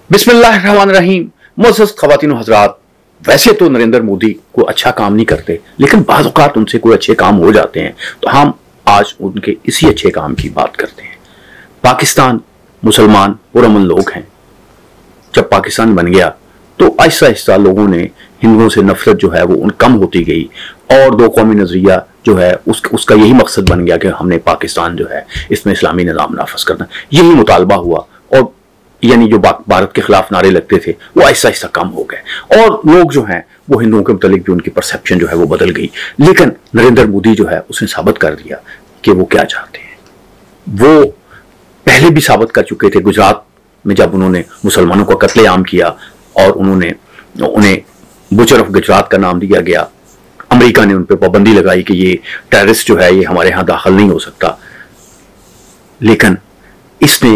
बिस्मिल्लाहिर्रहमानिर्रहीम। मुअज़्ज़ज़ ख़वातीन व हज़रात, वैसे तो नरेंद्र मोदी को अच्छा काम नहीं करते, लेकिन बाज़ औक़ात उनसे कोई अच्छे काम हो जाते हैं, तो हम आज उनके इसी अच्छे काम की बात करते हैं। पाकिस्तान मुसलमान पुरअमन लोग हैं। जब पाकिस्तान बन गया तो आहिस्ता आहिस्ता लोगों ने हिंदुओं से नफरत जो है वो कम होती गई और दो कौमी नजरिया जो है उसका यही मकसद बन गया कि हमने पाकिस्तान जो है इसमें इस्लामी निज़ाम नाफज करना, यही मुतालबा हुआ। और यानी जो भारत के खिलाफ नारे लगते थे वो आहिस्ता आहिस्ता कम हो गए और लोग जो हैं वो हिंदुओं के मुतालिक भी उनकी परसेप्शन जो है वो बदल गई। लेकिन नरेंद्र मोदी जो है उसने साबित कर दिया कि वो क्या चाहते हैं। वो पहले भी साबित कर चुके थे गुजरात में, जब उन्होंने मुसलमानों का कत्लेआम किया और उन्हें बुचर ऑफ गुजरात का नाम दिया गया। अमेरिका ने उन पर पाबंदी लगाई कि ये टेररिस्ट जो है ये हमारे यहाँ दाखिल नहीं हो सकता। लेकिन इसने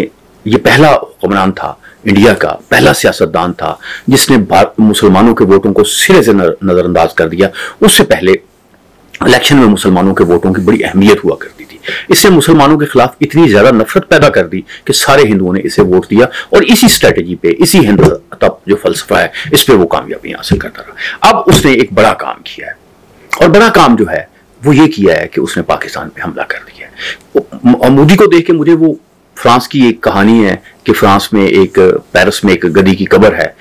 ये पहला हुक्मरान था, इंडिया का पहला सियासतदान था जिसने मुसलमानों के वोटों को सिरे से नजरअंदाज कर दिया। उससे पहले इलेक्शन में मुसलमानों के वोटों की बड़ी अहमियत हुआ करती थी। इसने मुसलमानों के खिलाफ इतनी ज्यादा नफरत पैदा कर दी कि सारे हिंदुओं ने इसे वोट दिया और इसी स्ट्रेटेजी पे, इसी हिंदू तब जो फलसफा है इस पे वो कामयाबी हासिल करता रहा। अब उसने एक बड़ा काम किया है और बड़ा काम जो है वो ये किया है कि उसने पाकिस्तान पे हमला कर दिया है। और मोदी को देख के मुझे वो फ्रांस की एक कहानी है कि फ्रांस में पेरिस में एक गधी की कब्र है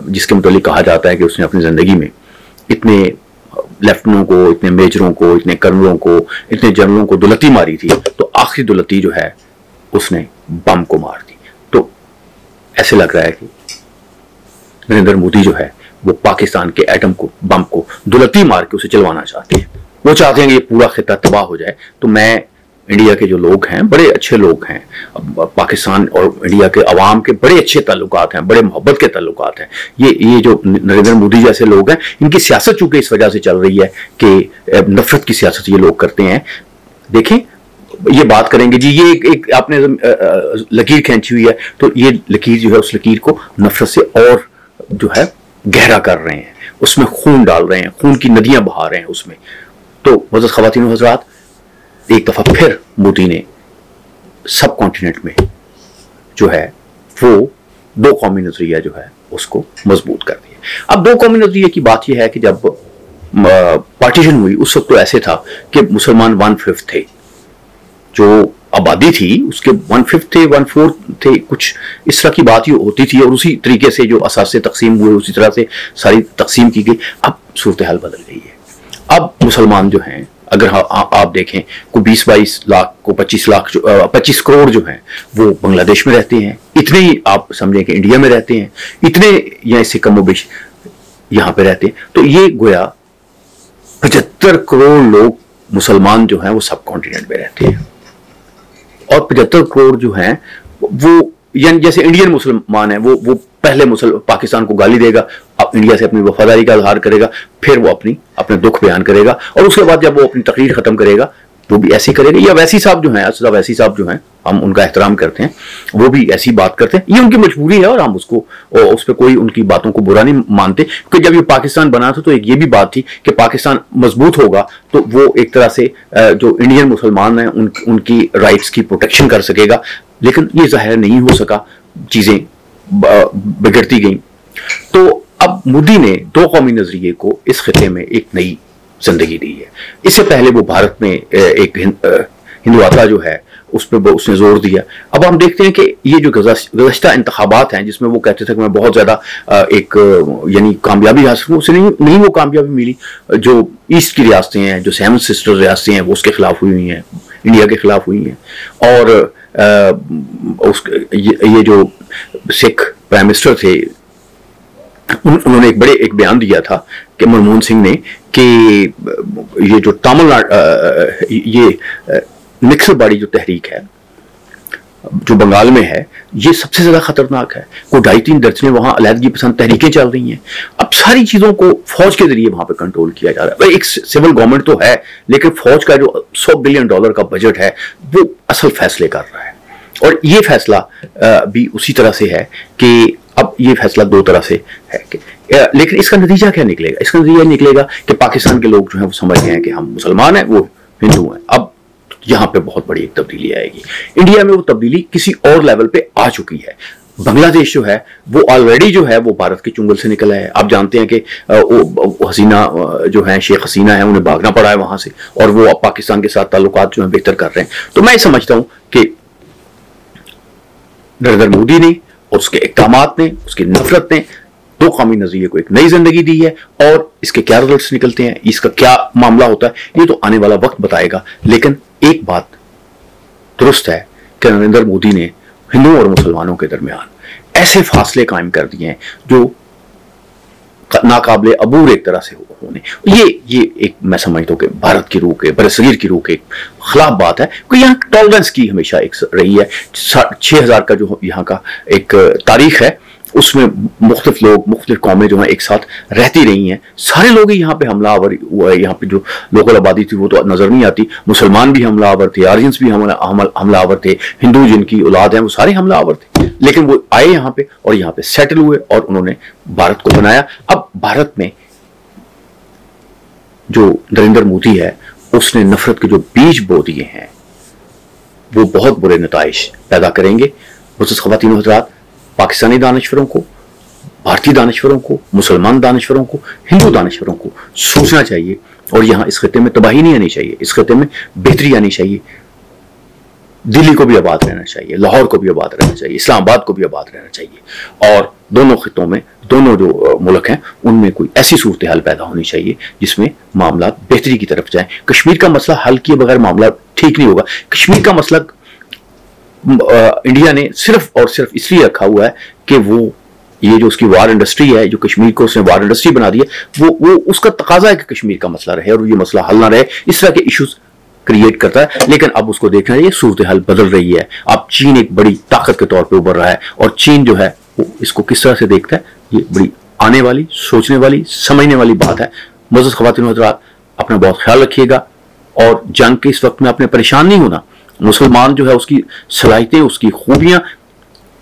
जिसके मुतालिक कहा जाता है कि उसने अपनी जिंदगी में इतने लेफ्टिनेंटों को, इतने मेजरों को, इतने कर्नलों को, इतने जनरलों को दुलती मारी थी, तो आखिरी दुलती जो है उसने बम को मार दी। तो ऐसे लग रहा है कि नरेंद्र मोदी जो है वो पाकिस्तान के एटम को, बम को दुलती मार के उसे चलवाना चाहते हैं। वो चाहते हैं कि ये पूरा खिता तबाह हो जाए। तो मैं, इंडिया के जो लोग हैं बड़े अच्छे लोग हैं, पाकिस्तान और इंडिया के अवाम के बड़े अच्छे ताल्लुकात हैं, बड़े मोहब्बत के ताल्लुकात हैं। ये जो नरेंद्र मोदी जैसे लोग हैं, इनकी सियासत चूंकि इस वजह से चल रही है कि नफरत की सियासत ये लोग करते हैं। देखें, ये बात करेंगे जी, ये एक आपने लकीर खींची हुई है, तो ये लकीर जो है उस लकीर को नफरत से और जो है गहरा कर रहे हैं, उसमें खून डाल रहे हैं, खून की नदियां बहा रहे हैं उसमें। तो मुअज़्ज़ज़ ख़वातीन व हज़रात, एक दफा फिर मोदी ने सब कॉन्टिनेंट में जो है वो दो कौमी नजरिया जो है उसको मजबूत कर दिया। अब दो कौमी नजरिए की बात यह है कि जब पार्टीशन हुई उस वक्त तो ऐसे था कि मुसलमान 1/5 थे, जो आबादी थी उसके 1/5 थे, 1/4 थे, कुछ इस तरह की बात ही होती थी। और उसी तरीके से जो असासे तकसीम हुए उसी तरह से सारी तकसीम की गई। अब सूरत हाल बदल गई है। अब मुसलमान जो हैं, अगर आप देखें को 20-22 लाख को 25 करोड़ जो हैं वो बांग्लादेश में रहते हैं, इतने ही आप समझें कि इंडिया में रहते हैं, इतने या इससे कमोबेश यहाँ पे रहते हैं। तो ये गोया 75 करोड़ लोग मुसलमान जो हैं वो सब कॉन्टिनेंट में रहते हैं। और 75 करोड़ जो हैं वो यानी जैसे इंडियन मुसलमान है, वो पहले पाकिस्तान को गाली देगा, अब इंडिया से अपनी वफादारी का इजहार करेगा, फिर वो अपने दुख बयान करेगा और उसके बाद जब वो अपनी तकरीर खत्म करेगा वो भी ऐसी करेगा। या वैसी साहब जो हैं, असद वैसी साहब जो हैं, हम उनका एहतराम करते हैं, वो भी ऐसी बात करते हैं। ये उनकी मजबूरी है और हम उस पर कोई उनकी बातों को बुरा नहीं मानते। क्योंकि जब ये पाकिस्तान बना था तो एक ये भी बात थी कि पाकिस्तान मजबूत होगा तो वो एक तरह से जो इंडियन मुसलमान हैं उनकी राइट्स की प्रोटेक्शन कर सकेगा। लेकिन ये जाहिर नहीं हो सका, चीजें बिगड़ती गई। तो अब मोदी ने दो कौमी नजरिए को इस खिते में एक नई जिंदगी दी है। इससे पहले वो भारत में एक हिंदुत्व जो है उस पर उसने जोर दिया। अब हम देखते हैं कि ये जो गुज़श्ता इंतखाबात हैं जिसमें वो कहते थे कि मैं बहुत ज्यादा यानी कामयाबी हासिल, उसे नहीं वो कामयाबी मिली। जो ईस्ट की रियासतें हैं, जो 7 सिस्टर रियासतें हैं, वो उसके खिलाफ हुई हैं, इंडिया के खिलाफ हुई हैं। और ये जो सिख प्राइम मिनिस्टर थे उन्होंने एक बयान दिया था कि मनमोहन सिंह ने कि ये जो तमिलनाडु ये नक्सलबाड़ी जो तहरीक है जो बंगाल में है, ये सबसे ज्यादा खतरनाक है। को 2.5-3 दर्जन वहां अलहदगी पसंद तहरीकें चल रही हैं। अब सारी चीजों को फौज के जरिए वहां पे कंट्रोल किया जा रहा है। एक सिविल गवर्नमेंट तो है, लेकिन फौज का जो $100 बिलियन का बजट है वो असल फैसले कर रहा है। और ये फैसला भी उसी तरह से है कि अब ये फैसला दो तरह से है कि लेकिन इसका नतीजा क्या निकलेगा? इसका नतीजा निकलेगा कि पाकिस्तान के लोग जो हैं वो समझ गए हैं कि हम मुसलमान हैं, वो हिंदू हैं। अब यहाँ पे बहुत बड़ी एक तब्दीली आएगी। इंडिया में वो तब्दीली किसी और लेवल पे आ चुकी है। बांग्लादेश जो है वो ऑलरेडी जो है वो भारत के चुंगल से निकला है। आप जानते हैं कि वो हसीना जो है, शेख हसीना है, उन्हें भागना पड़ा है वहां से, और वो अब पाकिस्तान के साथ ताल्लुकात जो है बेहतर कर रहे हैं। तो मैं समझता हूं कि नरेंद्र मोदी ने और उसके इक़दामात ने, उसकी नफरत ने दो कौमी नजरिए को एक नई जिंदगी दी है, और इसके क्या रिजल्ट्स निकलते हैं, इसका क्या मामला होता है, ये तो आने वाला वक्त बताएगा। लेकिन एक बात दुरुस्त है कि नरेंद्र मोदी ने हिंदुओं और मुसलमानों के दरमियान ऐसे फासले कायम कर दिए हैं जो नाकाबिले अबूर एक तरह से होने, ये एक मैं समझता हूं कि भारत की रूह के, बरसगीर की रूह के खिलाफ बात है। कि यहाँ टॉलरेंस की हमेशा एक रही है। 6000 का जो यहाँ का एक तारीख है, उसमें मुख्तलिफ लोग, मुख्तलिफ कौमें जो हैं एक साथ रहती रही हैं। सारे लोग ही यहाँ पे हमलावर हुआ है। यहाँ पे जो लोकल आबादी थी वो तो नजर नहीं आती, मुसलमान भी हमलावर थे, आर्यंस भी हमलावर थे, हिंदू जिनकी औलाद हैं वो सारे हमलावर थे। लेकिन वो आए यहाँ पे और यहाँ पे सेटल हुए और उन्होंने भारत को बनाया। अब भारत में जो नरेंद्र मोदी है उसने नफरत के जो बीज बो दिए हैं वो बहुत बुरे नताइज पैदा करेंगे। मुअज़्ज़ज़ ख़वातीन व हज़रात, पाकिस्तानी दानिशवरों को, भारतीय दानिशवरों को, मुसलमान दानिशवरों को, हिंदू दानिशवरों को सोचना चाहिए, और यहाँ इस खिते में तबाही नहीं आनी चाहिए, इस खिते में बेहतरी आनी चाहिए। दिल्ली को भी आबाद रहना चाहिए, लाहौर को भी आबाद रहना चाहिए, इस्लामाबाद को भी आबाद रहना चाहिए, और दोनों खितों में, दोनों जो मुल्क हैं उनमें कोई ऐसी सूरत हाल पैदा होनी चाहिए जिसमें मामला बेहतरी की तरफ जाए। कश्मीर का मसला हल किए बगैर मामला ठीक नहीं होगा। कश्मीर का मसला इंडिया ने सिर्फ और सिर्फ इसलिए रखा हुआ है कि वो ये जो उसकी वार इंडस्ट्री है, जो कश्मीर को उसने वार इंडस्ट्री बना दी है, वो उसका तकाजा है कि कश्मीर का मसला रहे और ये मसला हल ना रहे, इस तरह के इश्यूज क्रिएट करता है। लेकिन अब उसको देखना चाहिए, सूरत हाल बदल रही है। अब चीन एक बड़ी ताकत के तौर पर उभर रहा है, और चीन जो है वो इसको किस तरह से देखता है, ये बड़ी आने वाली, सोचने वाली, समझने वाली बात है। मुअज़्ज़ज़ ख़वातीन व हज़रात, अपना बहुत ख्याल रखिएगा, और जंग के इस वक्त में आपने परेशान नहीं होना। मुसलमान जो है उसकी सलाहियतें, उसकी खूबियां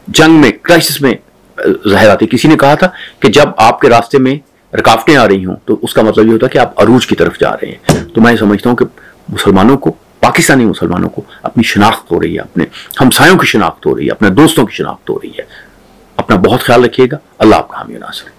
जंग में, क्राइसिस में ज़ाहिर आती। किसी ने कहा था कि जब आपके रास्ते में रुकावटें आ रही हों तो उसका मतलब ये होता है कि आप अरूज की तरफ जा रहे हैं। तो मैं समझता हूं कि मुसलमानों को, पाकिस्तानी मुसलमानों को अपनी शनाख्त हो रही है, अपने हमसायों की शनाख्त हो रही है, अपने दोस्तों की शनाख्त हो रही है। अपना बहुत ख्याल रखिएगा। अल्लाह आपका हामी नासिर।